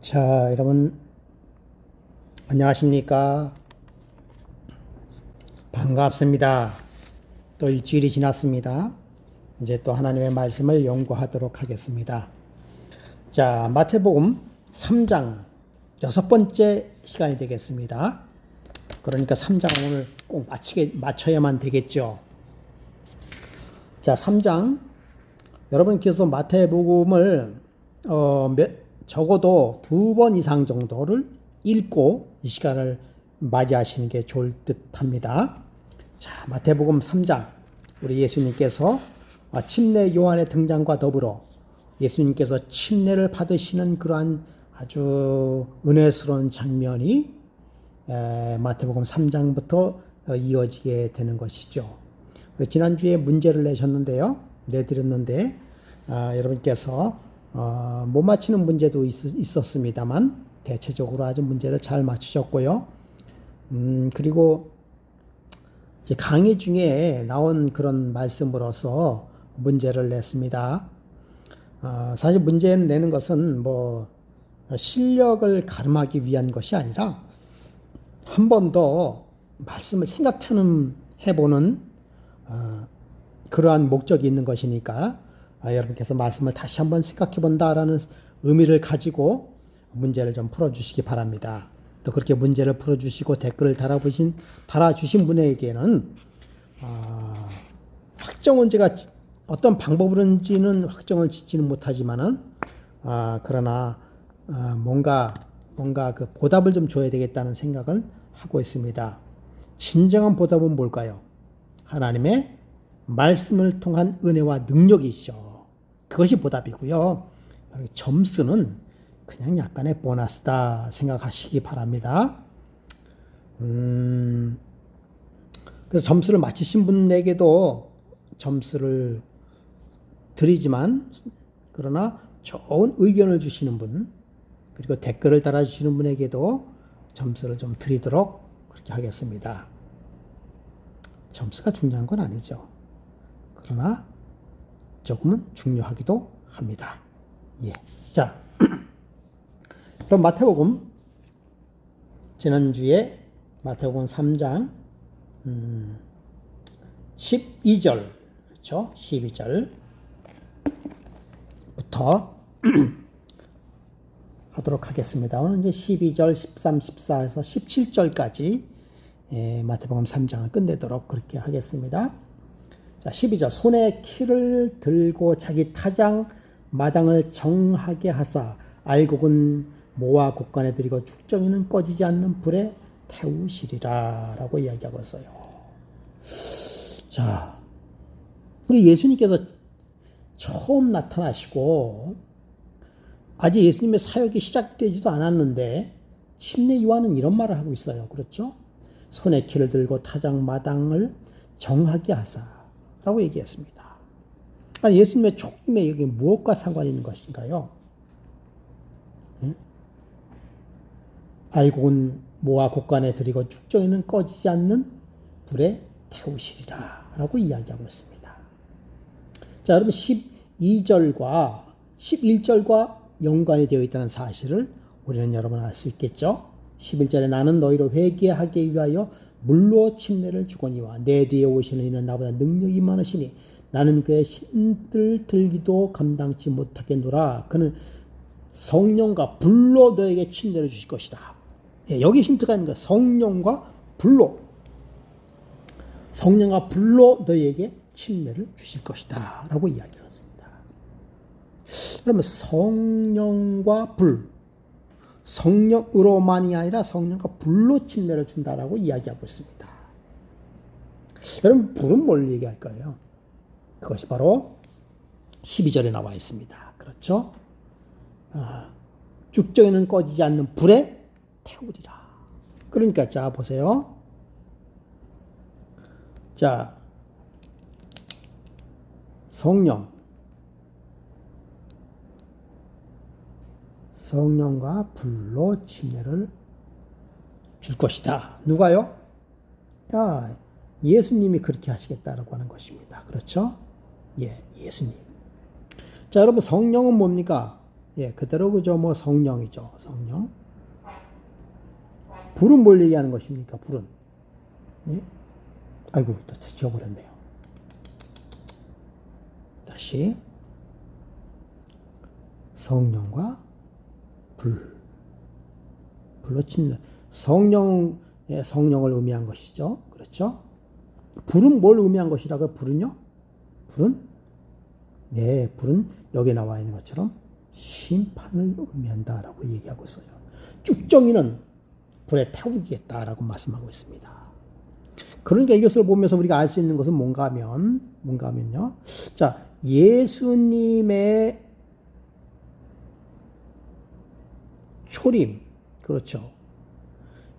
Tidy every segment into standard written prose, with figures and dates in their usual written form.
자, 여러분, 안녕하십니까? 반갑습니다. 또 일주일이 지났습니다. 이제 또 하나님의 말씀을 연구하도록 하겠습니다. 자, 마태복음 3장 여섯 번째 시간이 되겠습니다. 그러니까 3장 오늘 꼭 맞춰야만 되겠죠. 자, 3장. 여러분께서 마태복음을 적어도 2번 이상 정도를 읽고 이 시간을 맞이하시는 게 좋을 듯 합니다. 자, 마태복음 3장. 우리 예수님께서 침례 요한의 등장과 더불어 예수님께서 침례를 받으시는 그러한 아주 은혜스러운 장면이 마태복음 3장부터 이어지게 되는 것이죠. 지난주에 문제를 내드렸는데, 여러분께서 못 맞히는 문제도 있었습니다만 대체적으로 아주 문제를 잘 맞추셨고요. 그리고 이제 강의 중에 나온 그런 말씀으로서 문제를 냈습니다. 사실 문제를 내는 것은 실력을 가름하기 위한 것이 아니라 한 번 더 말씀을 해보는 그러한 목적이 있는 것이니까 여러분께서 말씀을 다시 한번 생각해 본다라는 의미를 가지고 문제를 좀 풀어주시기 바랍니다. 또 그렇게 문제를 풀어주시고 댓글을 달아주신 분에게는 확정은 제가 어떤 방법으로인지는 확정을 짓지는 못하지만은 그러나 뭔가 그 보답을 좀 줘야 되겠다는 생각을 하고 있습니다. 진정한 보답은 뭘까요? 하나님의 말씀을 통한 은혜와 능력이죠. 그것이 보답이고요. 점수는 그냥 약간의 보너스다 생각하시기 바랍니다. 그래서 점수를 맞히신 분에게도 점수를 드리지만, 그러나 좋은 의견을 주시는 분, 그리고 댓글을 달아주시는 분에게도 점수를 좀 드리도록 그렇게 하겠습니다. 점수가 중요한 건 아니죠. 그러나 조금은 중요하기도 합니다. 예. 자, 그럼 마태복음, 지난주에 마태복음 3장 12절, 그렇죠? 12절부터 하도록 하겠습니다. 오늘 이제 12절, 13, 14에서 17절까지 마태복음 3장을 끝내도록 그렇게 하겠습니다. 자, 12절. 손에 키를 들고 자기 타장 마당을 정하게 하사 알곡은 모아 곡간에 들이고 죽정이는 꺼지지 않는 불에 태우시리라 라고 이야기하고 있어요. 자, 예수님께서 처음 나타나시고 아직 예수님의 사역이 시작되지도 않았는데 침례 요한은 이런 말을 하고 있어요. 그렇죠? 손에 키를 들고 타장 마당을 정하게 하사 라고 얘기했습니다. 아니, 예수님의 초임에 여기 무엇과 상관이 있는 것인가요? 알곡은 모아 곡간에 들이고 죽정이는 꺼지지 않는 불에 태우시리라 라고 이야기하고 있습니다. 자, 여러분 12절과 11절과 연관이 되어 있다는 사실을 우리는 여러분 알 수 있겠죠? 11절에 나는 너희를 회개하게 위하여 물로 침례를 주거니와 내 뒤에 오시는 이는 나보다 능력이 많으시니 나는 그의 신들 들기도 감당치 못하겠노라. 그는 성령과 불로 너에게 침례를 주실 것이다. 예, 여기 힌트가 있는 거예요. 성령과 불로 너에게 침례를 주실 것이다 라고 이야기했습니다. 그러면 성령과 불, 성령으로만이 아니라 성령과 불로 침례를 준다라고 이야기하고 있습니다. 여러분, 불은 뭘 얘기할 거예요? 그것이 바로 12절에 나와 있습니다. 그렇죠? 죽정이는 꺼지지 않는 불에 태우리라. 그러니까 자 보세요. 자, 성령과 불로 침례를 줄 것이다. 누가요? 예수님이 그렇게 하시겠다라고 하는 것입니다. 그렇죠? 예, 예수님. 자, 여러분, 성령은 뭡니까? 예, 그대로 그저 뭐 성령이죠. 성령. 불은 뭘 얘기하는 것입니까? 불은. 예? 아이고, 또 지워버렸네요. 다시. 성령과 불. 불로 침는 성령을 의미한 것이죠. 그렇죠? 불은 뭘 의미한 것이라고요? 불은요? 불은? 네, 불은 여기 나와 있는 것처럼 심판을 의미한다라고 얘기하고 있어요. 쭉정이는 불에 태우겠다라고 말씀하고 있습니다. 그러니까 이것을 보면서 우리가 알 수 있는 것은 뭔가 하면요. 자, 예수님의 초림, 그렇죠.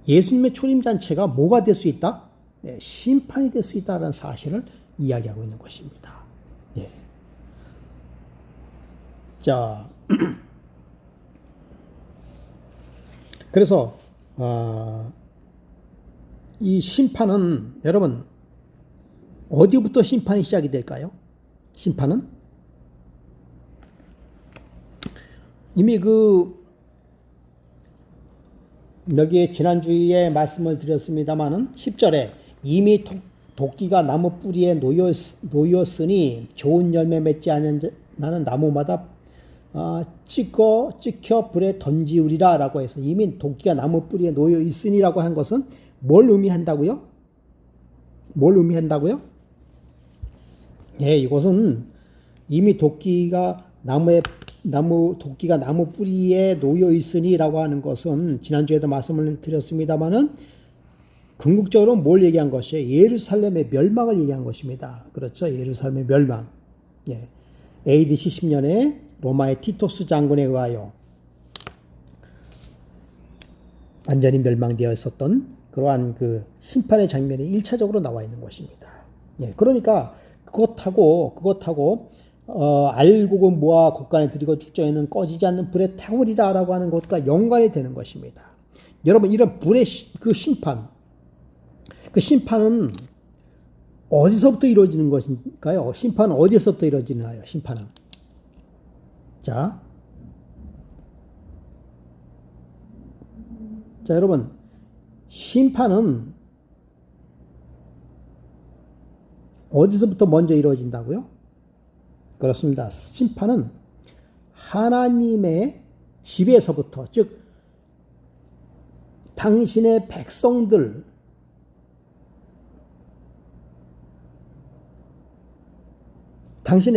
예수님의 초림 잔치가 뭐가 될 수 있다? 네, 심판이 될 수 있다라는 사실을 이야기하고 있는 것입니다. 네. 자, 그래서 이 심판은 여러분 어디부터 심판이 시작이 될까요? 심판은 이미 여기에 지난주에 말씀을 드렸습니다마는 10절에 이미 도끼가 나무 뿌리에 놓였으니 좋은 열매 맺지 않은 나는 나무마다 찍혀 불에 던지우리라 라고 해서 이미 도끼가 나무 뿌리에 놓여 있으니라고 한 것은 뭘 의미한다고요? 뭘 의미한다고요? 예, 이것은 이미 도끼가 나무 뿌리에 놓여 있으니라고 하는 것은 지난주에도 말씀을 드렸습니다마는 궁극적으로 뭘 얘기한 것이에요? 예루살렘의 멸망을 얘기한 것입니다. 그렇죠? 예루살렘의 멸망. 예. AD 70년에 로마의 티토스 장군에 의하여 완전히 멸망되어 있었던 그러한 심판의 장면이 1차적으로 나와 있는 것입니다. 예. 그러니까 그것하고 알곡은 모아 곡간에 들이고 축전에는 꺼지지 않는 불에 태우리라 라고 하는 것과 연관이 되는 것입니다. 여러분, 이런 불의 심판은 어디서부터 이루어지는 것인가요? 심판은 어디서부터 이루어지나요? 심판은. 자, 여러분, 심판은 어디서부터 먼저 이루어진다고요? 그렇습니다. 심판은 하나님의 집에서부터, 즉 당신의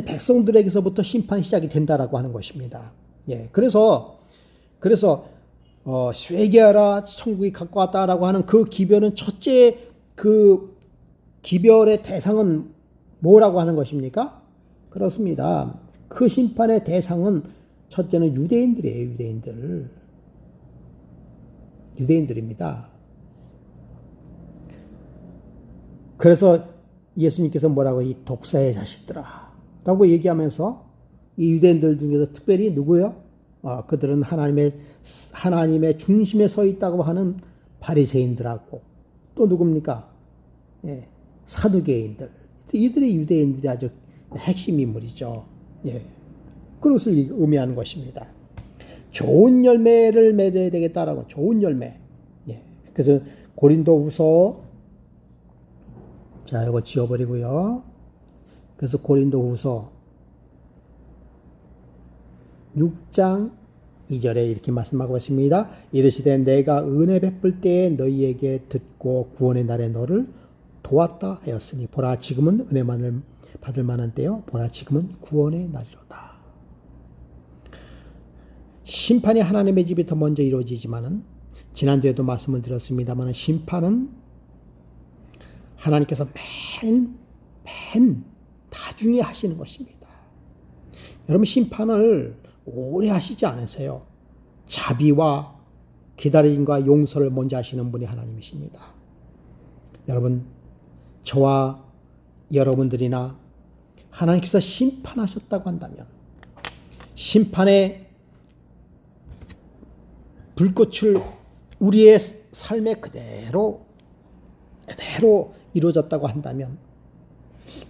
백성들에게서부터 심판이 시작이 된다라고 하는 것입니다. 예, 그래서 쇠개하라 천국이 가까웠다라고 하는 그 기별은 첫째 기별의 대상은 뭐라고 하는 것입니까? 그렇습니다. 그 심판의 대상은 첫째는 유대인들이에요. 유대인들입니다. 그래서 예수님께서 뭐라고 이 독사의 자식들아 라고 얘기하면서 이 유대인들 중에서 특별히 누구요? 그들은 하나님의 중심에 서 있다고 하는 바리새인들하고 또 누굽니까? 예, 사두개인들. 이들이 유대인들이 아주 핵심 인물이죠. 예, 그것을 의미하는 것입니다. 좋은 열매를 맺어야 되겠다라고. 좋은 열매. 예, 그래서 고린도후서, 자, 이거 지워버리고요. 그래서 고린도후서 6장 2절에 이렇게 말씀하고 있습니다. 이르시되 내가 은혜 베풀 때에 너희에게 듣고 구원의 날에 너를 도왔다 하였으니 보라 지금은 은혜만을 받을 만한 때요. 보라 지금은 구원의 날이로다. 심판이 하나님의 집부터 먼저 이루어지지만은 지난주에도 말씀을 드렸습니다만 심판은 하나님께서 맨 나중에 하시는 것입니다. 여러분 심판을 오래 하시지 않으세요. 자비와 기다림과 용서를 먼저 하시는 분이 하나님이십니다. 여러분 저와 여러분들이나 하나님께서 심판하셨다고 한다면 심판의 불꽃을 우리의 삶에 그대로 이루어졌다고 한다면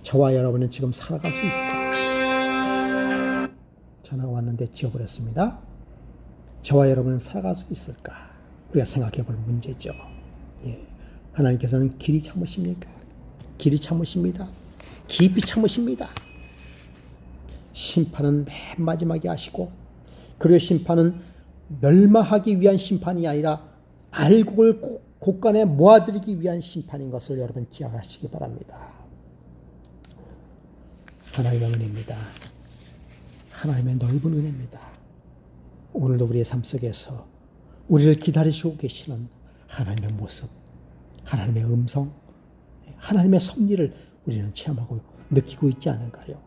저와 여러분은 지금 살아갈 수 있을까요? 전화가 왔는데 지워버렸습니다. 저와 여러분은 살아갈 수 있을까? 우리가 생각해 볼 문제죠. 예. 하나님께서는 길이 참으십니까? 길이 참으십니다. 깊이 참으십니다. 심판은 맨 마지막에 하시고, 그리고 심판은 멸망하기 위한 심판이 아니라 알곡을 곳간에 모아들이기 위한 심판인 것을 여러분 기억하시기 바랍니다. 하나님의 은혜입니다. 하나님의 넓은 은혜입니다. 오늘도 우리의 삶 속에서 우리를 기다리시고 계시는 하나님의 모습, 하나님의 음성, 하나님의 섭리를 우리는 체험하고 느끼고 있지 않은가요?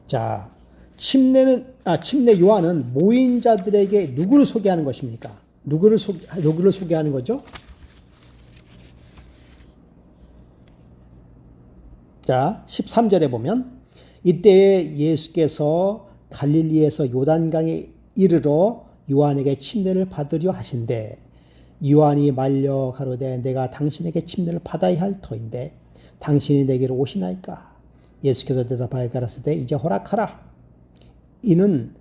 자, 침례 요한은 모인 자들에게 누구를 소개하는 것입니까? 누구를 소개하는 거죠? 자, 13절에 보면 이때 예수께서 갈릴리에서 요단강에 이르러 요한에게 침례를 받으려 하신대 요한이 말려 가로되 내가 당신에게 침례를 받아야 할 터인데 당신이 내게로 오시나이까? 예수께서 대답하여 가라사대 이제 허락하라. 이는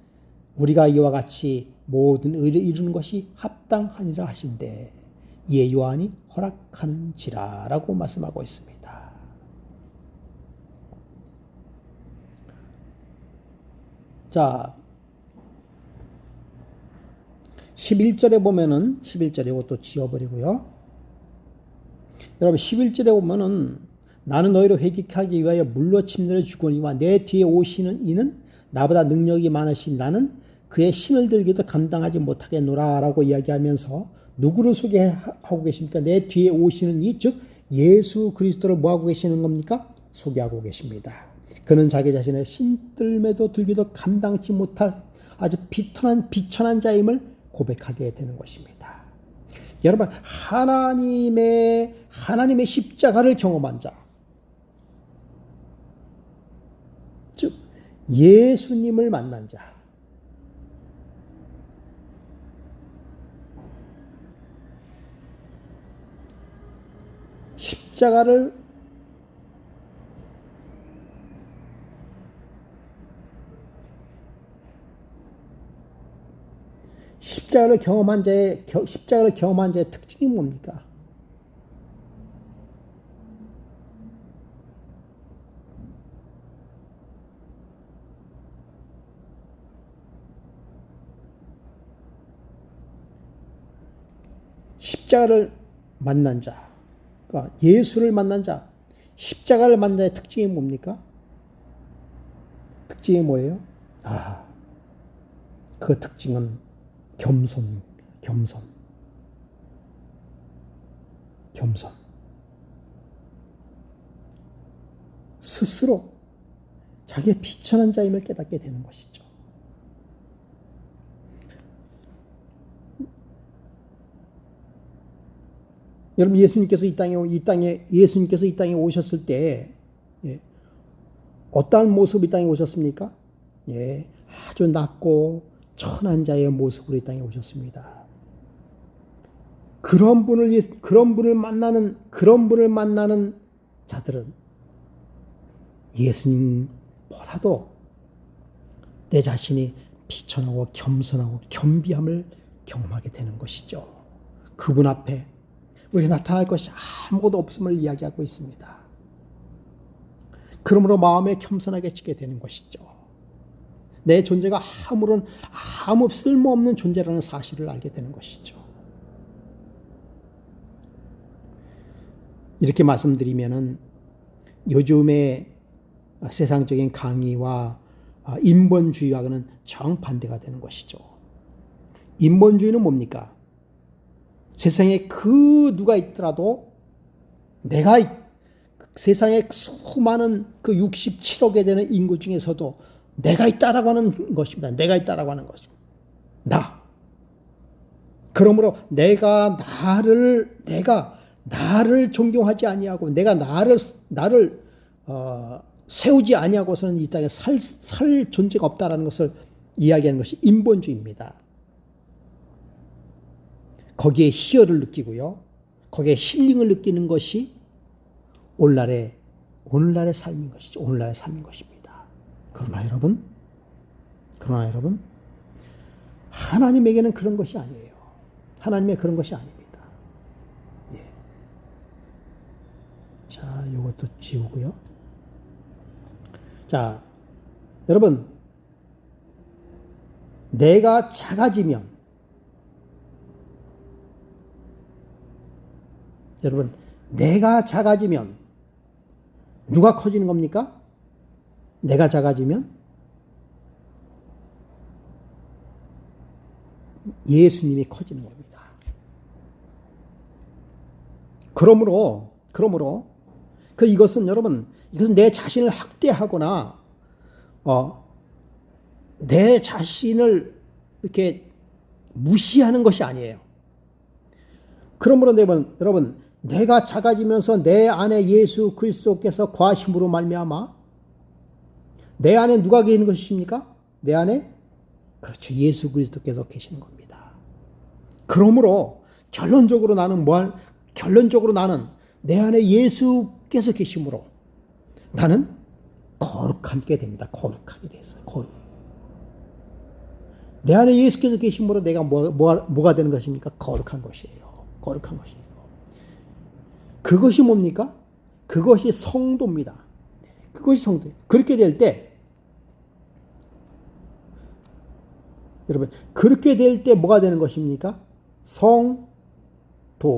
우리가 이와 같이 모든 의를 이루는 것이 합당하니라 하신대 이에 요한이 허락하는지라 라고 말씀하고 있습니다. 자, 11절에 보면은 11절에 이것도 지워버리고요. 여러분 11절에 보면은 나는 너희를 회개하기 위하여 물로 침례를 주거니와 내 뒤에 오시는 이는 나보다 능력이 많으신 나는 그의 신을 들기도 감당하지 못하겠노라 라고 이야기하면서 누구를 소개하고 계십니까? 내 뒤에 오시는 이, 즉 예수 그리스도를 뭐하고 계시는 겁니까? 소개하고 계십니다. 그는 자기 자신의 신들매도 들기도 감당치 못할 아주 비천한 자임을 고백하게 되는 것입니다. 여러분 하나님의 십자가를 경험한 자, 즉 예수님을 만난 자, 십자가를 경험한 자의 특징이 뭡니까? 십자가를 만난 자, 그러니까 예수를 만난 자, 십자가를 만난 자의 특징이 뭡니까? 특징이 뭐예요? 그 특징은 겸손. 스스로 자기의 비천한 자임을 깨닫게 되는 것이죠. 여러분 예수님께서 이 땅에 오셨을 때 어떠한 모습으로 이 땅에 오셨습니까? 아주 낮고 천한 자의 모습으로 이 땅에 오셨습니다. 그런 분을 만나는 자들은 예수님보다도 내 자신이 비천하고 겸손하고 겸비함을 경험하게 되는 것이죠. 그분 앞에 우리가 나타날 것이 아무것도 없음을 이야기하고 있습니다. 그러므로 마음에 겸손하게 지게 되는 것이죠. 내 존재가 아무 쓸모없는 존재라는 사실을 알게 되는 것이죠. 이렇게 말씀드리면은 요즘의 세상적인 강의와 인본주의와는 정반대가 되는 것이죠. 인본주의는 뭡니까? 세상에 그 누가 있더라도 세상에 수많은 그 67억에 되는 인구 중에서도 내가 있다라고 하는 것입니다. 내가 있다라고 하는 것입니다. 그러므로 내가 나를 존경하지 아니하고 내가 나를 세우지 아니하고서는 이 땅에 살 존재가 없다라는 것을 이야기하는 것이 인본주의입니다. 거기에 희열을 느끼고요. 거기에 힐링을 느끼는 것이 오늘날의 삶인 것이죠. 오늘날의 삶인 것입니다. 그러나 여러분, 그러나 여러분, 하나님에게는 그런 것이 아니에요. 하나님의 그런 것이 아닙니다. 예. 자, 이것도 지우고요. 자, 여러분, 내가 작아지면, 여러분, 내가 작아지면 누가 커지는 겁니까? 내가 작아지면 예수님이 커지는 겁니다. 그러므로 이것은 여러분, 이것은 내 자신을 학대하거나 내 자신을 이렇게 무시하는 것이 아니에요. 그러므로 여러분, 내가 작아지면서 내 안에 예수 그리스도께서 거하심으로 말미암아 내 안에 누가 계시는 것이십니까? 내 안에 그렇죠. 예수 그리스도께서 계시는 겁니다. 그러므로 결론적으로 나는 내 안에 예수께서 계심으로 나는 거룩하게 됩니다. 거룩하게 됐어요. 거룩. 내 안에 예수께서 계심으로 내가 뭐가 되는 것입니까? 거룩한 것이에요. 거룩한 것이에요. 그것이 뭡니까? 그것이 성도입니다. 그것이 성도. 그렇게 될 때, 여러분, 그렇게 될 때 뭐가 되는 것입니까? 성도,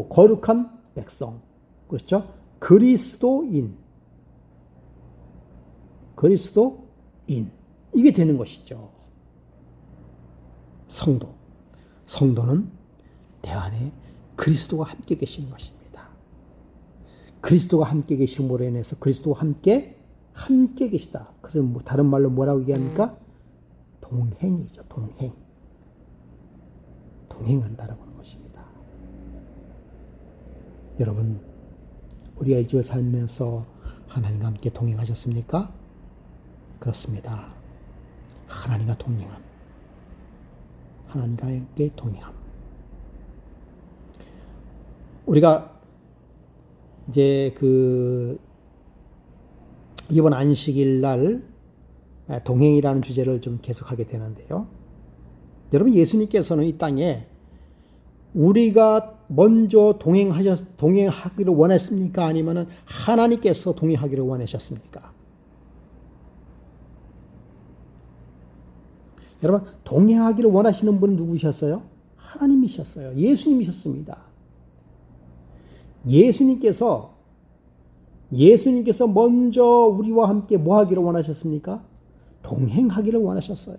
거룩한 백성. 그렇죠? 그리스도인. 이게 되는 것이죠. 성도. 성도는 내 안에 그리스도와 함께 계시는 것입니다. 그리스도가 함께 계심으로 인해서 그리스도와 함께 계시다. 그것은 다른 말로 뭐라고 얘기합니까? 동행이죠. 동행한다라고 하는 것입니다. 여러분, 우리가 이 집을 살면서 하나님과 함께 동행하셨습니까? 그렇습니다. 하나님과 함께 동행함. 우리가 이제 이번 안식일 날 동행이라는 주제를 좀 계속하게 되는데요. 여러분, 예수님께서는 이 땅에 우리가 먼저 동행하기를 원했습니까? 아니면은 하나님께서 동행하기를 원하셨습니까? 여러분, 동행하기를 원하시는 분은 누구셨어요? 하나님이셨어요. 예수님이셨습니다. 예수님께서 먼저 우리와 함께 뭐 하기를 원하셨습니까? 동행하기를 원하셨어요.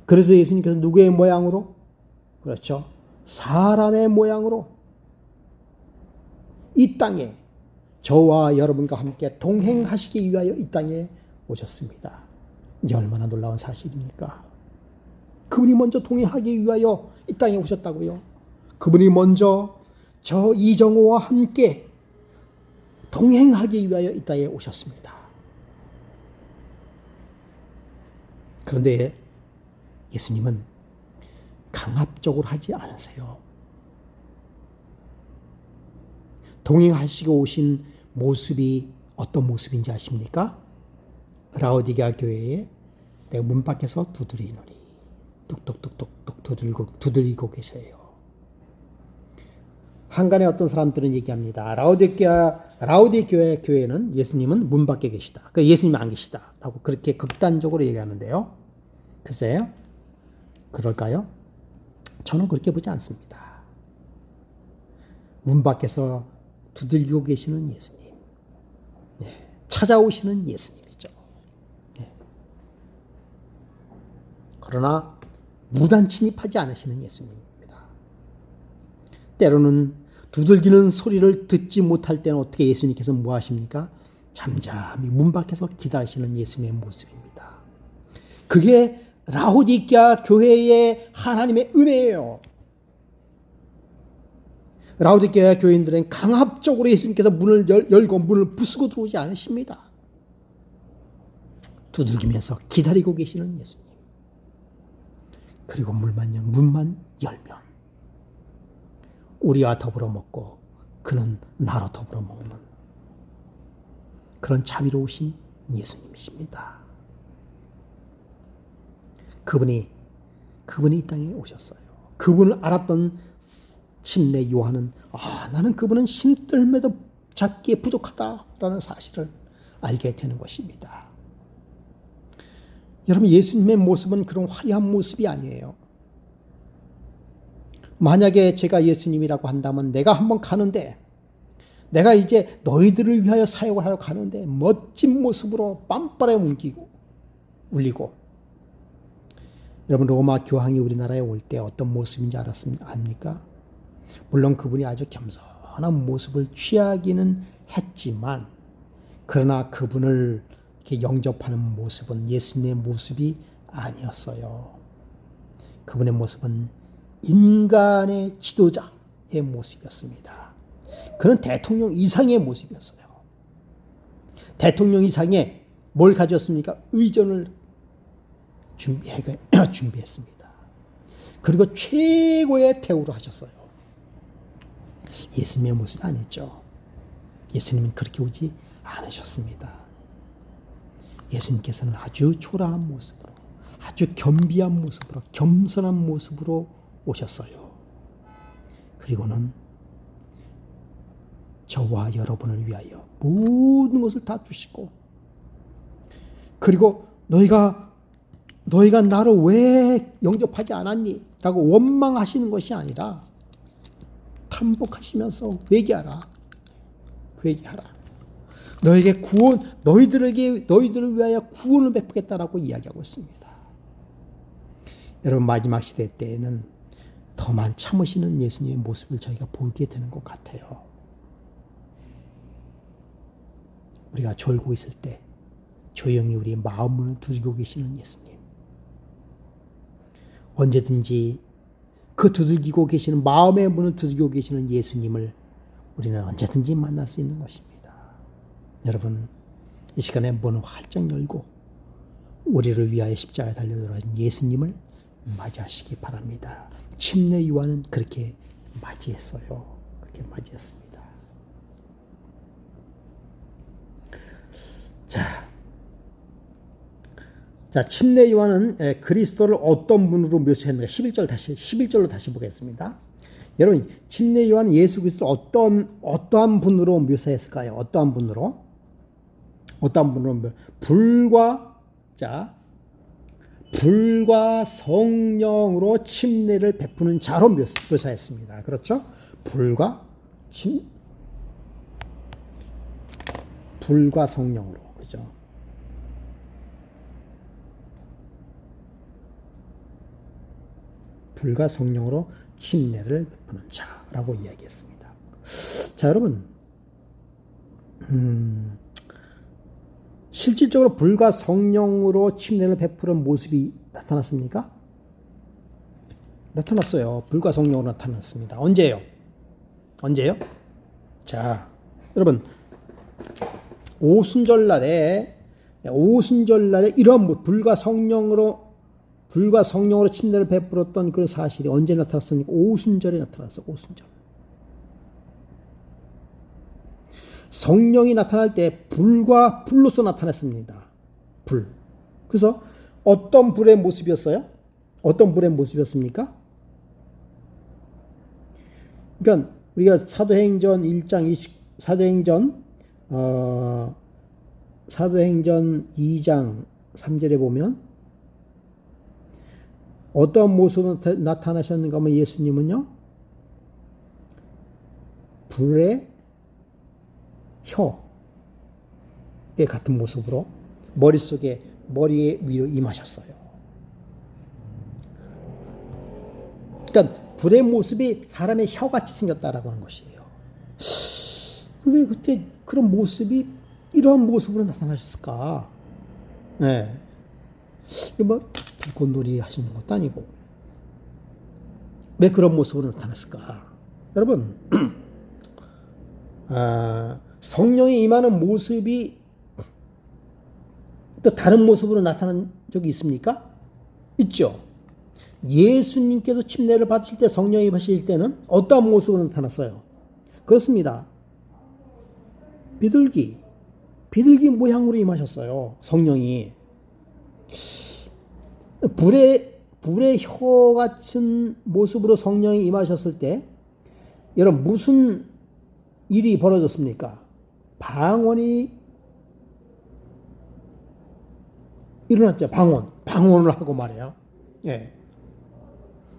그래서 예수님께서 누구의 모양으로? 그렇죠. 사람의 모양으로 이 땅에 저와 여러분과 함께 동행하시기 위하여 이 땅에 오셨습니다. 이게 얼마나 놀라운 사실입니까? 그분이 먼저 동행하기 위하여 이 땅에 오셨다고요. 그분이 먼저 저 이정호와 함께 동행하기 위하여 이 땅에 오셨습니다. 그런데 예수님은 강압적으로 하지 않으세요. 동행하시고 오신 모습이 어떤 모습인지 아십니까? 라오디게아 교회에 내 문 밖에서 두드리노니 뚝뚝뚝뚝 두들리고 계세요. 한간에 어떤 사람들은 얘기합니다. 라오디게아 교회는 예수님은 문 밖에 계시다. 그러니까 예수님이 안 계시다. 라고 그렇게 극단적으로 얘기하는데요. 글쎄요. 그럴까요? 저는 그렇게 보지 않습니다. 문 밖에서 두들기고 계시는 예수님. 찾아오시는 예수님이죠. 그러나 무단 침입하지 않으시는 예수님입니다. 때로는 두들기는 소리를 듣지 못할 때는 어떻게 예수님께서 뭐 하십니까? 잠잠히 문 밖에서 기다리시는 예수님의 모습입니다. 그게 라오디게아 교회의 하나님의 은혜예요. 라오디게아 교인들은 강압적으로 예수님께서 문을 열고 문을 부수고 들어오지 않으십니다. 두들기면서 기다리고 계시는 예수님. 그리고 문만 열면 우리와 더불어 먹고 그는 나로 더불어 먹는 그런 자비로우신 예수님이십니다. 그분이 이 땅에 오셨어요. 그분을 알았던 침례 요한은 나는 그분은 힘들매도 잡기에 부족하다라는 사실을 알게 되는 것입니다. 여러분, 예수님의 모습은 그런 화려한 모습이 아니에요. 만약에 제가 예수님이라고 한다면 내가 한번 가는데, 내가 이제 너희들을 위하여 사역을 하러 가는데 멋진 모습으로 빰빠레 울리고, 여러분, 로마 교황이 우리나라에 올 때 어떤 모습인지 압니까? 물론 그분이 아주 겸손한 모습을 취하기는 했지만, 그러나 그분을 이렇게 영접하는 모습은 예수님의 모습이 아니었어요. 그분의 모습은 인간의 지도자의 모습이었습니다. 그는 대통령 이상의 모습이었어요. 대통령 이상의 뭘 가졌습니까? 의전을 준비했습니다. 그리고 최고의 대우를 하셨어요. 예수님의 모습이 아니죠. 예수님은 그렇게 오지 않으셨습니다. 예수님께서는 아주 초라한 모습으로, 아주 겸비한 모습으로, 겸손한 모습으로 오셨어요. 그리고는 저와 여러분을 위하여 모든 것을 다 주시고, 그리고 너희가 나를 왜 영접하지 않았니? 라고 원망하시는 것이 아니라 탐복하시면서 회개하라. 너희에게 너희들을 위하여 구원을 베푸겠다라고 이야기하고 있습니다. 여러분, 마지막 시대 때에는 더만 참으시는 예수님의 모습을 저희가 보게 되는 것 같아요. 우리가 졸고 있을 때 조용히 우리 마음을 두드리고 계시는 예수님. 언제든지 그 두들기고 계시는 마음의 문을 두들기고 계시는 예수님을 우리는 언제든지 만날 수 있는 것입니다. 여러분, 이 시간에 문을 활짝 열고 우리를 위하여 십자가에 달려 돌아가신 예수님을 맞이하시기 바랍니다. 침례 요한은 그렇게 맞이했어요. 그렇게 맞이했습니다. 자, 침례 요한은 그리스도를 어떤 분으로 묘사했는가? 11절로 다시 보겠습니다. 여러분, 침례 요한은 예수 그리스도를 어떠한 분으로 묘사했을까요? 어떠한 분으로 불과 성령으로 침례를 베푸는 자로 묘사했습니다. 그렇죠? 불과 성령으로, 그죠? 불과 성령으로 침례를 베푸는 자라고 이야기했습니다. 자, 여러분, 실질적으로 불과 성령으로 침례를 베푸는 모습이 나타났습니까? 나타났어요. 불과 성령으로 나타났습니다. 언제요? 자, 여러분, 오순절날에 이런 불과 성령으로 침례를 베풀었던 그런 사실이 언제 나타났습니까? 오순절에 나타났어요. 오순절. 성령이 나타날 때 불로서 나타났습니다. 불. 그래서 어떤 불의 모습이었어요? 어떤 불의 모습이었습니까? 그러니까 우리가 사도행전 2장 3절에 보면 어떤 모습으로 나타나셨는가 하면 예수님은요, 불의 혀에 같은 모습으로 머리 위로 임하셨어요. 그러니까 불의 모습이 사람의 혀같이 생겼다라고 하는 것이에요. 왜 그때 그런 모습이 이러한 모습으로 나타나셨을까? 네. 뭐 불꽃놀이 하시는 것도 아니고 왜 그런 모습으로 나타났을까? 여러분, 성령이 임하는 모습이 또 다른 모습으로 나타난 적이 있습니까? 있죠. 예수님께서 침례를 받으실 때, 성령이 임하실 때는 어떠한 모습으로 나타났어요? 그렇습니다. 비둘기 모양으로 임하셨어요. 성령이. 불의 혀 같은 모습으로 성령이 임하셨을 때 여러분 무슨 일이 벌어졌습니까? 방언이 일어났죠. 방언을 하고 말이에요. 예.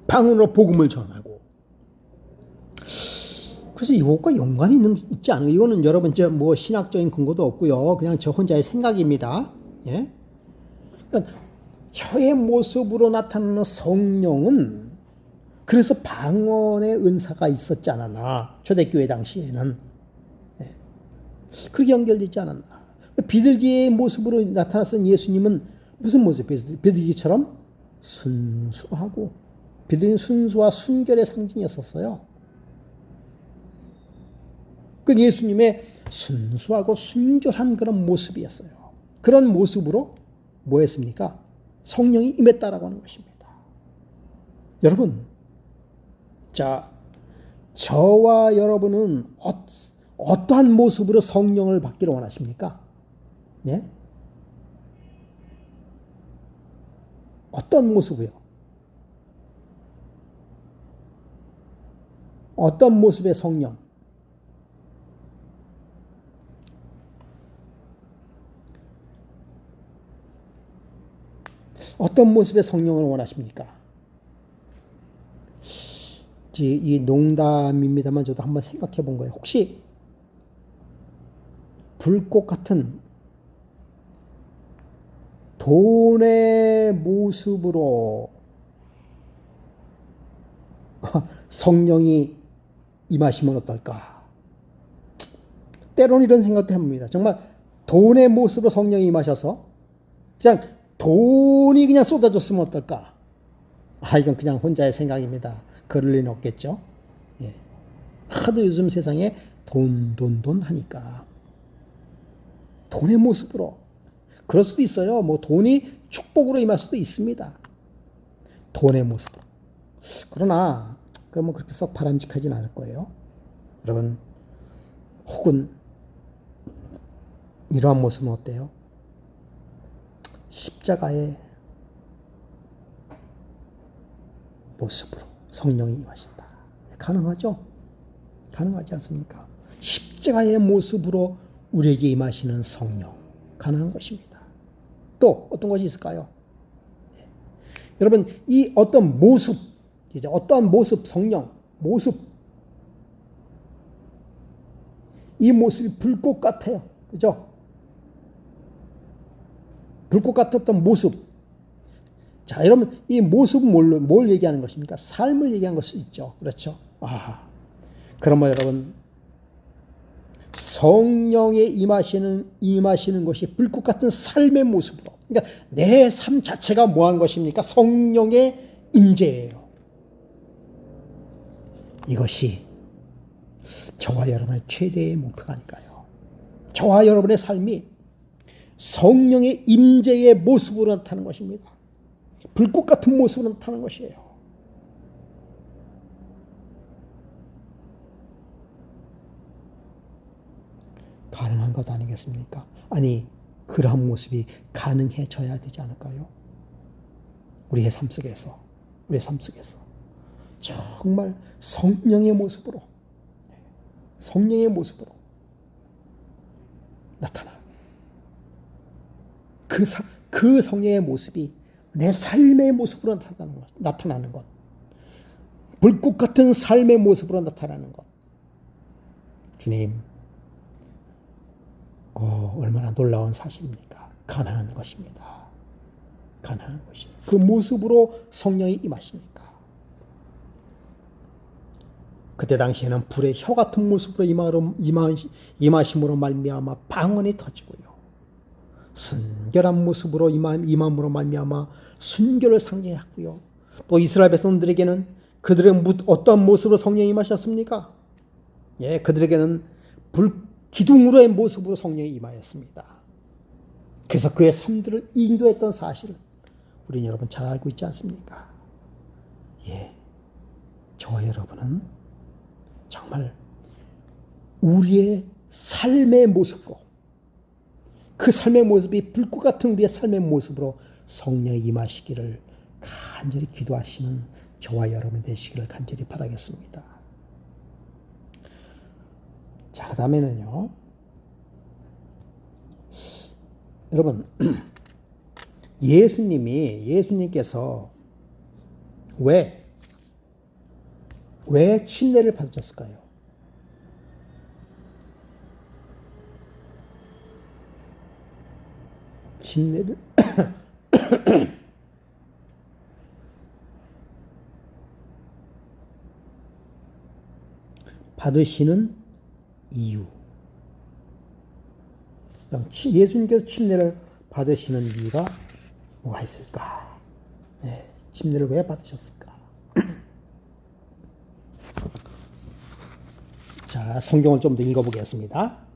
방언으로 복음을 전하고. 그래서 이것과 연관이 있지 않은, 이거는 여러분 뭐 신학적인 근거도 없고요. 그냥 저 혼자의 생각입니다. 예. 그러니까 혀의 모습으로 나타나는 성령은 그래서 방언의 은사가 있었지 않았나. 초대교회 당시에는. 예. 그게 연결되지 않았나. 비둘기의 모습으로 나타났던 예수님은 무슨 모습이었어요? 비둘기처럼 순수하고, 비둘기는 순수와 순결의 상징이었었어요. 그 예수님의 순수하고 순결한 그런 모습이었어요. 그런 모습으로 뭐 했습니까? 성령이 임했다라고 하는 것입니다. 여러분, 자, 저와 여러분은 어떠한 모습으로 성령을 받기를 원하십니까? 예? 어떤 모습이요? 어떤 모습의 성령? 어떤 모습의 성령을 원하십니까? 이 농담입니다만 저도 한번 생각해 본 거예요. 혹시 불꽃 같은 돈의 모습으로 성령이 임하시면 어떨까? 때로는 이런 생각도 해봅니다. 정말 돈의 모습으로 성령이 임하셔서 그냥 돈이 그냥 쏟아졌으면 어떨까? 이건 그냥 혼자의 생각입니다. 그럴 리는 없겠죠. 예. 하도 요즘 세상에 돈 하니까 돈의 모습으로. 그럴 수도 있어요. 뭐 돈이 축복으로 임할 수도 있습니다. 돈의 모습으로. 그러나 그러면 그렇게 썩 바람직하진 않을 거예요. 여러분, 혹은 이러한 모습은 어때요? 십자가의 모습으로 성령이 임하신다. 가능하죠? 가능하지 않습니까? 십자가의 모습으로 우리에게 임하시는 성령. 가능한 것입니다. 또 어떤 것이 있을까요? 예. 여러분, 이 어떤 모습, 이제 어떠한 모습, 성령, 모습, 이 모습이 불꽃 같아요. 그죠? 불꽃 같았던 모습. 자, 여러분, 이 모습은 뭘 얘기하는 것입니까? 삶을 얘기하는 것이 있죠. 그렇죠? 그러면 여러분, 성령의 임하시는 것이 불꽃 같은 삶의 모습으로. 그러니까 내 삶 자체가 뭐한 것입니까? 성령의 임재예요. 이것이 저와 여러분의 최대의 목표가 아닐까요? 저와 여러분의 삶이 성령의 임재의 모습으로 나타나는 것입니다. 불꽃 같은 모습으로 나타나는 것이에요. 가능한 것 아니겠습니까? 아니, 그러한 모습이 가능해져야 되지 않을까요? 우리의 삶 속에서 정말 성령의 모습으로 나타나. 그 성령의 모습이 내 삶의 모습으로 나타나는 것. 불꽃 같은 삶의 모습으로 나타나는 것. 주님, 얼마나 놀라운 사실입니까? 가능한 것입니다. 가능한 것이. 그 모습으로 성령이 임하시니까. 그때 당시에는 불의 혀 같은 모습으로 임하심으로 말미암아 방언이 터지고요. 순결한 모습으로 임함으로 말미암아 순결을 상징했고요. 또 이스라엘 백성들에게는 그들의 어떤 모습으로 성령이 임하셨습니까? 예, 그들에게는 기둥으로의 모습으로 성령이 임하였습니다. 그래서 그의 삶들을 인도했던 사실을 우리는 여러분 잘 알고 있지 않습니까? 예, 저와 여러분은 정말 우리의 삶의 모습으로, 그 삶의 모습이 불꽃 같은 우리의 삶의 모습으로 성령이 임하시기를 간절히 기도하시는 저와 여러분 되시기를 간절히 바라겠습니다. 자, 그 다음에는요. 여러분, 예수님께서 왜 침례를 받으셨을까요? 침례를 받으시는 이유. 예수님께서 침례를 받으시는 이유가 뭐가 있을까? 네, 침례를 왜 받으셨을까? 자, 성경을 좀 더 읽어보겠습니다.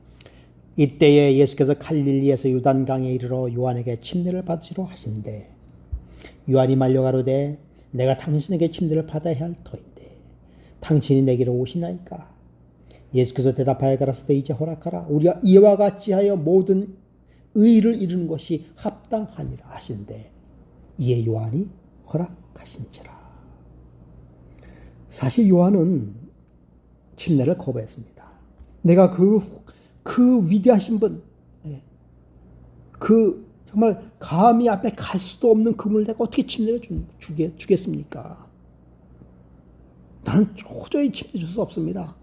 이때에 예수께서 갈릴리에서 요단강에 이르러 요한에게 침례를 받으시러 하신대. 요한이 말려 가로되 내가 당신에게 침례를 받아야 할 터인데 당신이 내게로 오시나이까? 예수께서 대답하여 가라사대 이제 허락하라. 우리가 이와 같이 하여 모든 의를 이루는 것이 합당하니라 하시는데 이에 요한이 허락하신지라. 사실 요한은 침례를 거부했습니다. 내가 그 위대하신 분, 그 정말 감히 앞에 갈 수도 없는 그분을 내가 어떻게 침례를 주겠습니까? 나는 도저히 침례 줄 수 없습니다.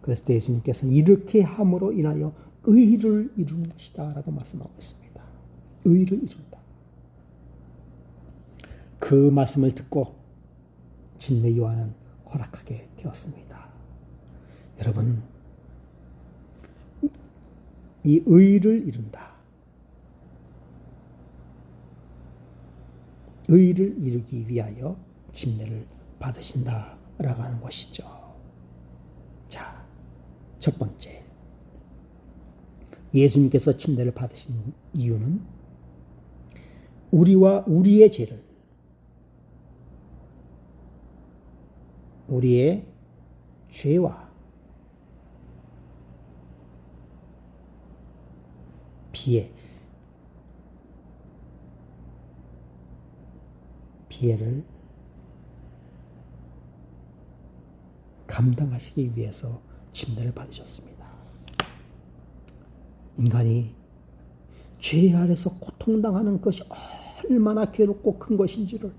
그래서 예수님께서 이렇게 함으로 인하여 의를 이루는 것이다 라고 말씀하고 있습니다. 의를 이룬다. 그 말씀을 듣고 침례 요한은 허락하게 되었습니다. 여러분, 이 의를 이룬다. 의를 이루기 위하여 침례를 받으신다라고 하는 것이죠. 자, 첫 번째. 예수님께서 침례를 받으신 이유는 우리와 우리의 죄를, 우리의 죄와 피해를 감당하시기 위해서 침례를 받으셨습니다. 인간이 죄 아래서 고통당하는 것이 얼마나 괴롭고 큰 것인지를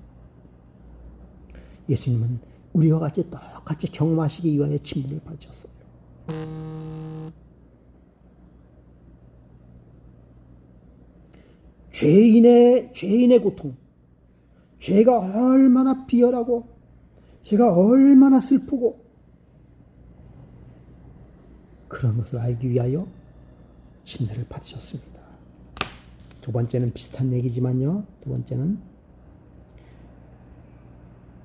예수님은 우리와 같이 똑같이 경험하시기 위하여 침례를 받으셨어요. 죄인의 고통, 죄가 얼마나 비열하고 죄가 얼마나 슬프고 그런 것을 알기 위하여 침례를 받으셨습니다. 두 번째는 비슷한 얘기지만요. 두 번째는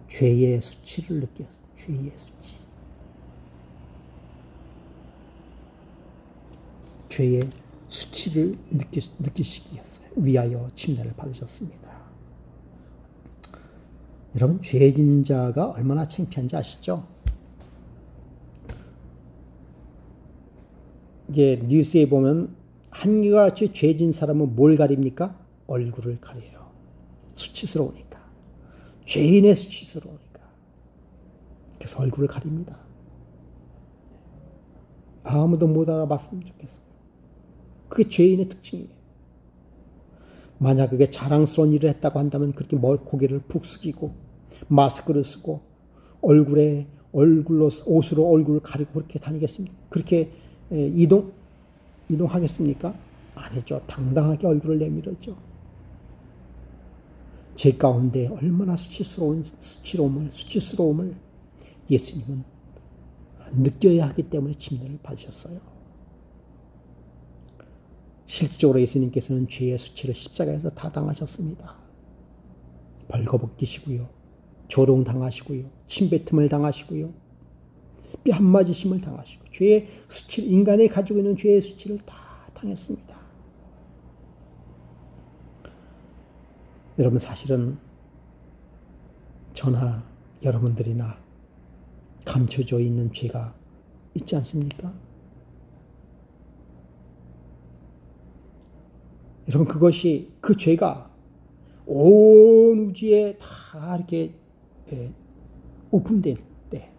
죄의 수치를 느꼈어요. 죄의 수치. 죄의 수치를 느끼시기 위하여 침례를 받으셨습니다. 여러분, 죄진 자가 얼마나 창피한지 아시죠? 이게 뉴스에 보면 한결같이 죄진 사람은 뭘 가립니까? 얼굴을 가려요. 수치스러우니까. 죄인의 수치스러우니까. 그래서 얼굴을 가립니다. 아무도 못 알아봤으면 좋겠어요. 그게 죄인의 특징이에요. 만약 그게 자랑스러운 일을 했다고 한다면 그렇게 고개를 푹 숙이고 마스크를 쓰고 옷으로 얼굴을 가리고 그렇게 다니겠습니까? 그렇게 이동하겠습니까? 아니죠. 당당하게 얼굴을 내밀었죠. 제 가운데 얼마나 수치스러움을 예수님은 느껴야 하기 때문에 침례를 받으셨어요. 실질적으로 예수님께서는 죄의 수치를 십자가에서 다 당하셨습니다. 벌거벗기시고요. 조롱당하시고요. 침뱉음을 당하시고요. 뺨 맞으심을 당하시고 죄의 수치, 인간이 가지고 있는 죄의 수치를 다 당했습니다. 여러분, 사실은 저나 여러분들이나 감춰져 있는 죄가 있지 않습니까? 여러분, 그 죄가 온 우주에 다 이렇게 오픈될 때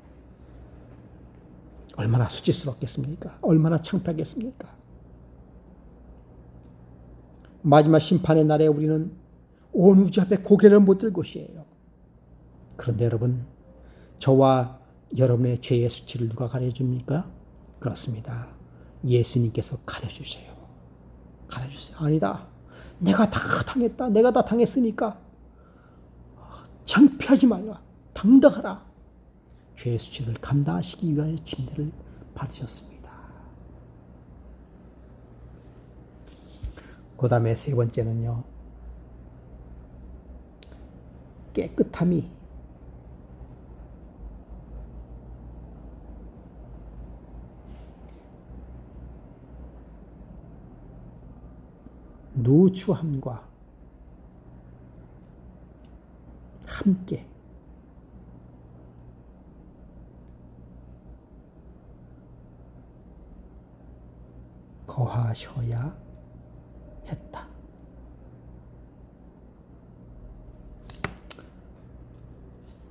얼마나 수치스럽겠습니까? 얼마나 창피하겠습니까? 마지막 심판의 날에 우리는 온 우주 앞에 고개를 못 들 것이에요. 그런데 여러분, 저와 여러분의 죄의 수치를 누가 가려줍니까? 그렇습니다. 예수님께서 가려주세요. 가려주세요. 아니다. 내가 다 당했다. 내가 다 당했으니까 창피하지 말라. 당당하라. 죄의 수치를 감당하시기 위하여 침례를 받으셨습니다. 그 다음에 세 번째는요. 깨끗함이 누추함과 함께 거하셔야 했다.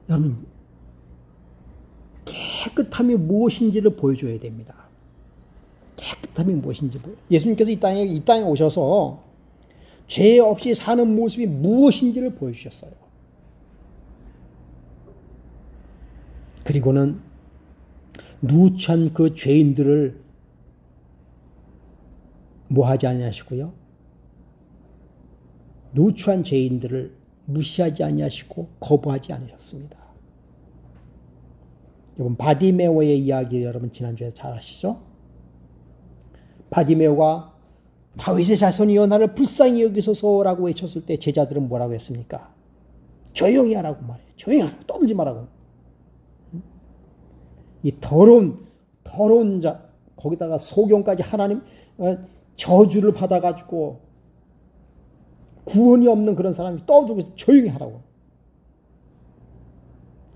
여러분, 깨끗함이 무엇인지를 보여줘야 됩니다. 깨끗함이 무엇인지 예수님께서 이 땅에 오셔서 죄 없이 사는 모습이 무엇인지를 보여주셨어요. 그리고는 누추한 그 죄인들을 뭐하지 아니하시고요. 누추한 죄인들을 무시하지 아니하시고 거부하지 않으셨습니다. 여러분, 바디메오의 이야기 여러분 지난주에 잘 아시죠? 바디메오가 다윗의 자손이여 나를 불쌍히 여기소서라고 외쳤을 때 제자들은 뭐라고 했습니까? 조용히 하라고 말해요. 조용히 하라고, 떠들지 말라고. 이 더러운 자, 거기다가 소경까지 하나님 저주를 받아가지고 구원이 없는 그런 사람이 떠들고 조용히 하라고.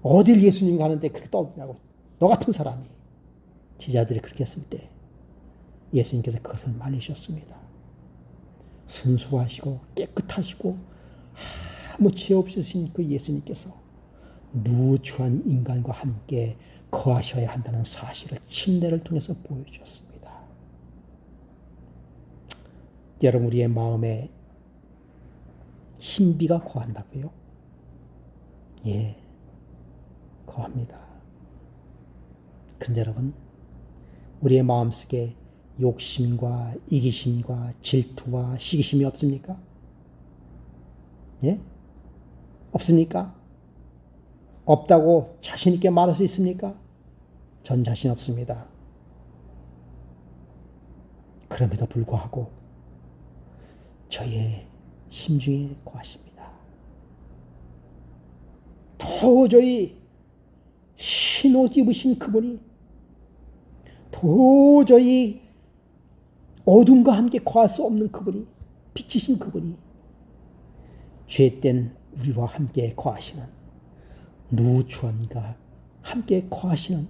어딜 예수님 가는데 그렇게 떠드냐고. 너 같은 사람이. 제자들이 그렇게 했을 때 예수님께서 그것을 말리셨습니다. 순수하시고 깨끗하시고 아무 죄 없으신 그 예수님께서 누추한 인간과 함께 거하셔야 한다는 사실을 침례를 통해서 보여주셨습니다. 여러분, 우리의 마음에 신비가 거한다고요? 예, 거합니다. 근데 여러분, 우리의 마음속에 욕심과 이기심과 질투와 시기심이 없습니까? 예? 없습니까? 없다고 자신 있게 말할 수 있습니까? 전 자신 없습니다. 그럼에도 불구하고 저의 심중에 거하십니다. 도저히 신옷 입으신 그분이, 도저히 어둠과 함께 거할 수 없는 그분이, 빛이신 그분이 죄된 우리와 함께 거하시는, 누추함과 함께 거하시는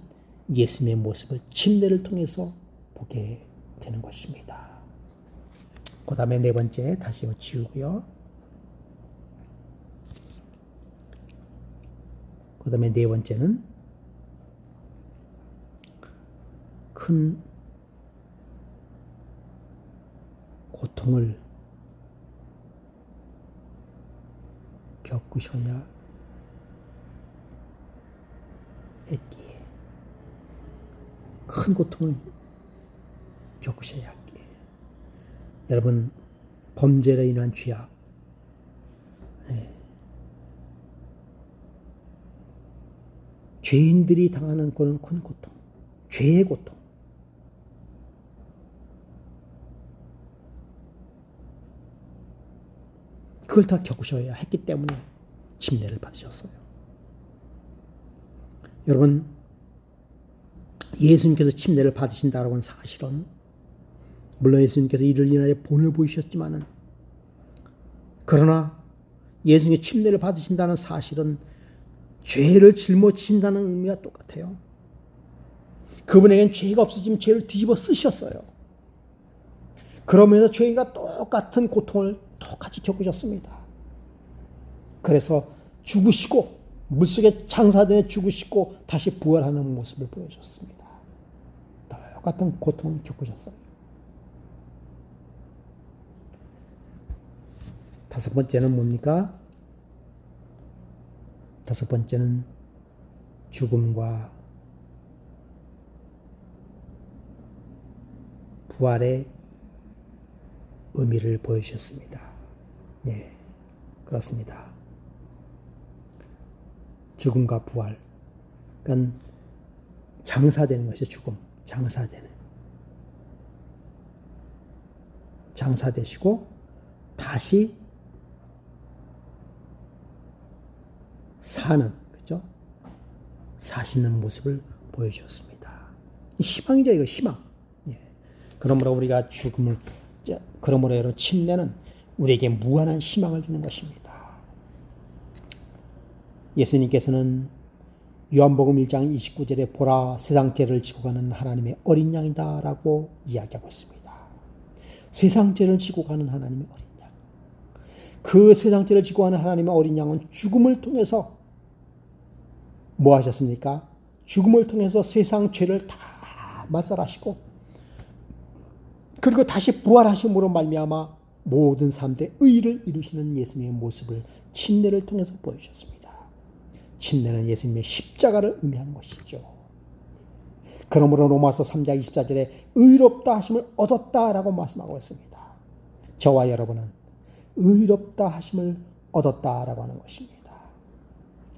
예수님의 모습을 침례를 통해서 보게 되는 것입니다. 그 다음에 네 번째 다시 지우고요. 그 다음에 네 번째는 큰 고통을 겪으셔야 했기에, 큰 고통을 겪으셔야 했기에. 여러분, 범죄로 인한 죄악, 죄인들이 당하는 그런 큰 고통, 죄의 고통, 그걸 다 겪으셔야 했기 때문에 침례를 받으셨어요. 여러분, 예수님께서 침례를 받으신다라고 하는 사실은, 물론 예수님께서 이를 인하여 본을 보이셨지만은, 그러나 예수님의 침례를 받으신다는 사실은 죄를 짊어지신다는 의미가 똑같아요. 그분에겐 죄가 없어지면 죄를 뒤집어 쓰셨어요. 그러면서 죄인과 똑같은 고통을 똑같이 겪으셨습니다. 그래서 죽으시고 물속에 장사되어 죽으시고 다시 부활하는 모습을 보여줬습니다. 똑같은 고통을 겪으셨어요. 다섯 번째는 뭡니까? 다섯 번째는 죽음과 부활의 의미를 보여주셨습니다. 예, 그렇습니다. 죽음과 부활. 그러니까 장사되는 것이 죽음. 장사되시고 다시 사는, 그죠? 사시는 모습을 보여주셨습니다. 희망이죠, 이거 희망. 예. 그러므로 우리가 그러므로 여러분, 침례는 우리에게 무한한 희망을 주는 것입니다. 예수님께서는 요한복음 1장 29절에 보라, 세상 죄를 지고 가는 하나님의 어린 양이다 라고 이야기하고 있습니다. 세상 죄를 지고 가는 하나님의 어린 양. 그 세상 죄를 지고 가는 하나님의 어린 양은 죽음을 통해서 뭐 하셨습니까? 죽음을 통해서 세상 죄를 다 말살하시고 그리고 다시 부활하심으로 말미암아 모든 사람들의 의를 이루시는 예수님의 모습을 침례를 통해서 보여주셨습니다. 침례는 예수님의 십자가를 의미하는 것이죠. 그러므로 로마서 3장 24절에 의롭다 하심을 얻었다라고 말씀하고 있습니다. 저와 여러분은 의롭다 하심을 얻었다라고 하는 것입니다.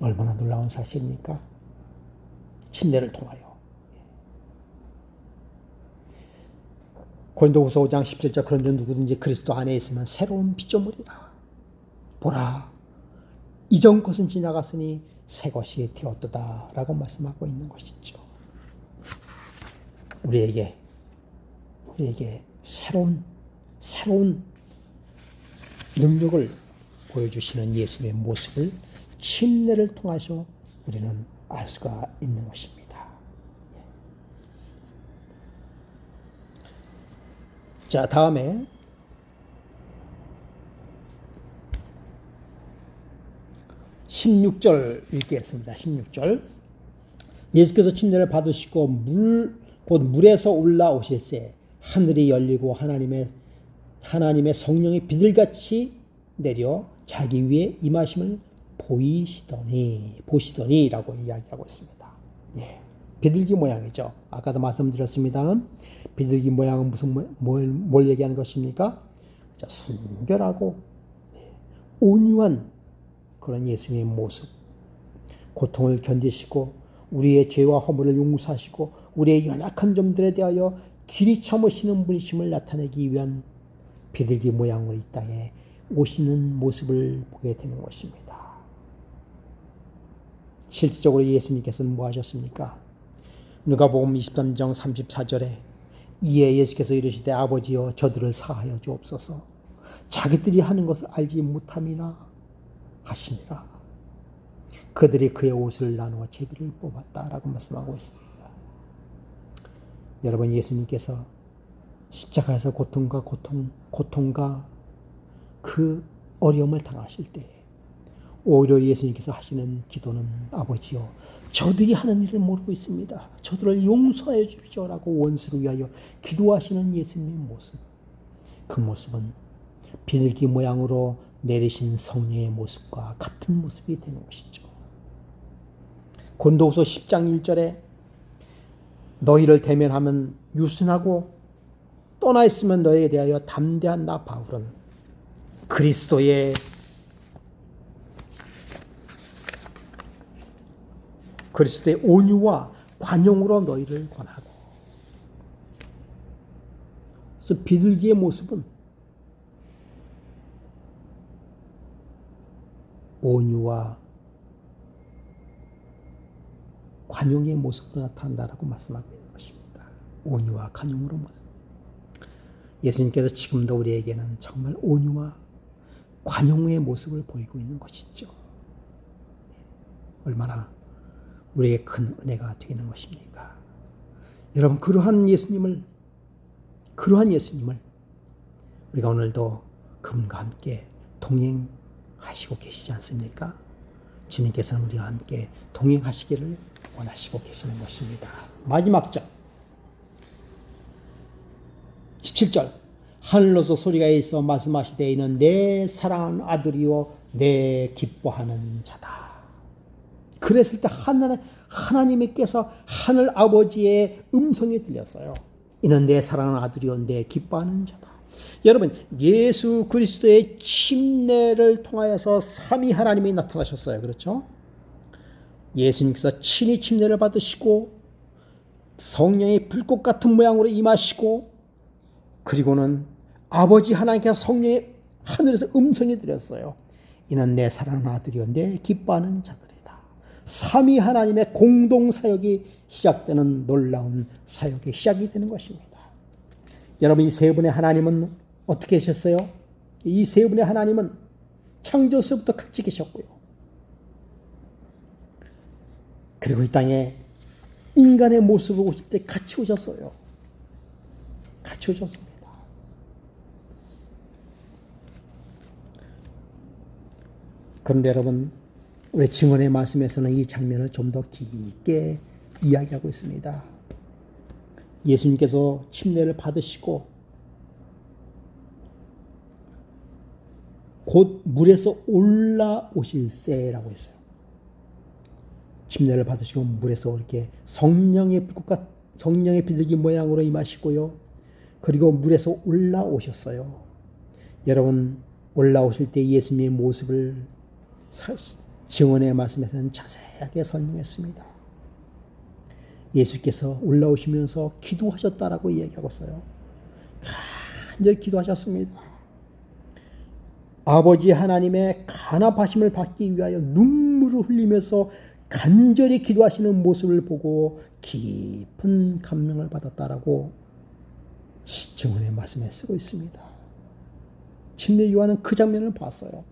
얼마나 놀라운 사실입니까? 침례를 통하여. 고린도후서 5장 17절 그런즉 누구든지 그리스도 안에 있으면 새로운 피조물이라. 보라, 이전 것은 지나갔으니 새 것이 되었도다 라고 말씀하고 있는 것이죠. 우리에게 새로운 능력을 보여주시는 예수님의 모습을 침례를 통해서 우리는 알 수가 있는 것입니다. 자, 다음에 16절 읽겠습니다. 16절. 예수께서 침례를 받으시고 곧 물에서 올라오실새 하늘이 열리고 하나님의 성령이 비둘같이 내려 자기 위에 임하심을 보시더니라고 이야기하고 있습니다. 예, 비둘기 모양이죠. 아까도 말씀드렸습니다만 비둘기 모양은 뭘 얘기하는 것입니까? 자, 순결하고 온유한 그런 예수님의 모습, 고통을 견디시고 우리의 죄와 허물을 용서하시고 우리의 연약한 점들에 대하여 길이 참으시는 분이심을 나타내기 위한 비둘기 모양으로 이 땅에 오시는 모습을 보게 되는 것입니다. 실질적으로 예수님께서는 뭐 하셨습니까? 누가복음 23장 34절에 이에 예수께서 이르시되 아버지여 저들을 사하여 주옵소서 자기들이 하는 것을 알지 못함이나 하시니라. 그들이 그의 옷을 나누어 제비를 뽑았다라고 말씀하고 있습니다. 여러분, 예수님께서 십자가에서 고통과 그 어려움을 당하실 때 오히려 예수님께서 하시는 기도는 아버지여 저들이 하는 일을 모르고 있습니다. 저들을 용서해 주십시오라고 원수를 위하여 기도하시는 예수님의 모습, 그 모습은 비둘기 모양으로 내리신 성령의 모습과 같은 모습이 되는 것이죠. 고린도후서 10장 1절에 너희를 대면하면 유순하고 떠나 있으면 너희에 대하여 담대한 나 바울은 그리스도의 온유와 관용으로 너희를 권하고. 그래서 비둘기의 모습은 온유와 관용의 모습으로 나타난다라고 말씀하고 있는 것입니다. 온유와 관용으로 모습. 예수님께서 지금도 우리에게는 정말 온유와 관용의 모습을 보이고 있는 것이죠. 얼마나 우리에게 큰 은혜가 되는 것입니까? 여러분, 그러한 예수님을 우리가 오늘도 그분과 함께 동행하며 하시고 계시지 않습니까? 주님께서는 우리와 함께 동행하시기를 원하시고 계시는 것입니다. 마지막 절 17절 하늘로서 소리가 있어 말씀하시되 이는 내 사랑하는 아들이요 내 기뻐하는 자다. 그랬을 때 하나님께서 하늘 아버지의 음성이 들렸어요. 이는 내 사랑하는 아들이요 내 기뻐하는 자다. 여러분, 예수 그리스도의 침례를 통하여서 삼위 하나님이 나타나셨어요. 그렇죠? 예수님께서 친히 침례를 받으시고 성령의 불꽃 같은 모양으로 임하시고, 그리고는 아버지 하나님께서 성령의 하늘에서 음성이 들렸어요. 이는 내 사랑하는 아들이요 내 기뻐하는 자들이다. 삼위 하나님의 공동 사역이 시작되는 놀라운 사역의 시작이 되는 것입니다. 여러분, 이 세 분의 하나님은 어떻게 하셨어요? 이 세 분의 하나님은 창조서부터 같이 계셨고요. 그리고 이 땅에 인간의 모습으로 오실 때 같이 오셨어요. 같이 오셨습니다. 그런데 여러분, 우리 증언의 말씀에서는 이 장면을 좀 더 깊게 이야기하고 있습니다. 예수님께서 침례를 받으시고 곧 물에서 올라오실세라고 했어요. 침례를 받으시고 물에서 이렇게 성령의 불꽃과 성령의 비둘기 모양으로 임하시고요. 그리고 물에서 올라오셨어요. 여러분, 올라오실 때 예수님의 모습을 증언의 말씀에서는 자세하게 설명했습니다. 예수께서 올라오시면서 기도하셨다라고 이야기하고 있어요. 간절히 기도하셨습니다. 아버지 하나님의 간합하심을 받기 위하여 눈물을 흘리면서 간절히 기도하시는 모습을 보고 깊은 감명을 받았다라고 증언의 말씀에 쓰고 있습니다. 침례 요한은 그 장면을 봤어요.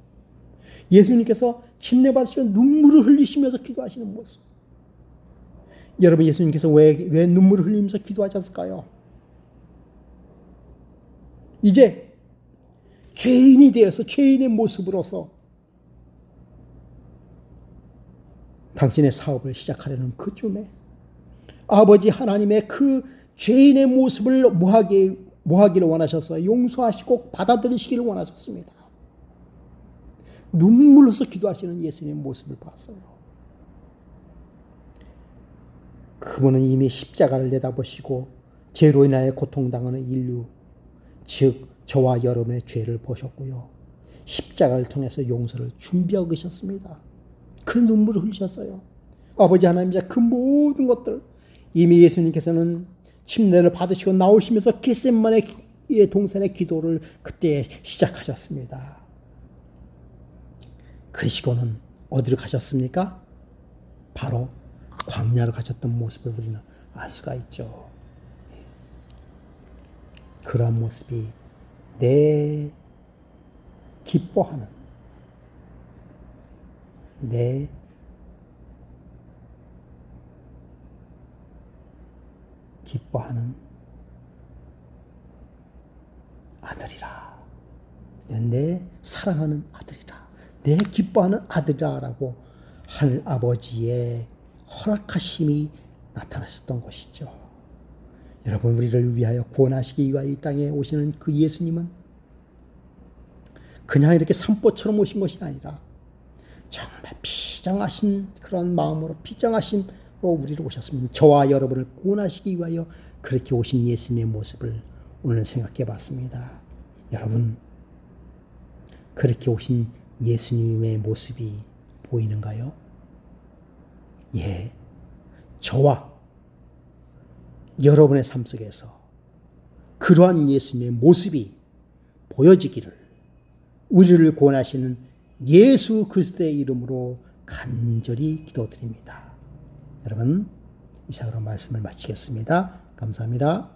예수님께서 침례 받으시고 눈물을 흘리시면서 기도하시는 모습. 여러분, 예수님께서 왜 눈물을 흘리면서 기도하셨을까요? 이제 죄인이 되어서 죄인의 모습으로서 당신의 사업을 시작하려는 그 쯤에 아버지 하나님의 그 죄인의 모습을 뭐하기를 원하셨어요? 용서하시고 받아들이시기를 원하셨습니다. 눈물로서 기도하시는 예수님의 모습을 봤어요. 그분은 이미 십자가를 내다보시고 죄로 인하여 고통당하는 인류, 즉 저와 여러분의 죄를 보셨고요. 십자가를 통해서 용서를 준비하고 계셨습니다. 그 눈물을 흘리셨어요. 아버지 하나님의 그 모든 것들, 이미 예수님께서는 침례를 받으시고 나오시면서 겟세마네 동산의 기도를 그때 시작하셨습니다. 그러시고는 어디로 가셨습니까? 바로 광야로 가셨던 모습을 우리는 알 수가 있죠. 그런 모습이 내 기뻐하는, 내 기뻐하는 아들이라, 내 사랑하는 아들이라, 내 기뻐하는 아들이라라고 하늘 아버지의 허락하심이 나타나셨던 것이죠. 여러분, 우리를 위하여 구원하시기 위하여 이 땅에 오시는 그 예수님은 그냥 이렇게 산보처럼 오신 것이 아니라 정말 비장하신 그런 마음으로, 비장하심으로 우리를 오셨습니다. 저와 여러분을 구원하시기 위하여 그렇게 오신 예수님의 모습을 오늘 생각해 봤습니다. 여러분, 그렇게 오신 예수님의 모습이 보이는가요? 예, 저와 여러분의 삶 속에서 그러한 예수님의 모습이 보여지기를 우리를 구원하시는 예수 그리스도의 이름으로 간절히 기도드립니다. 여러분, 이상으로 말씀을 마치겠습니다. 감사합니다.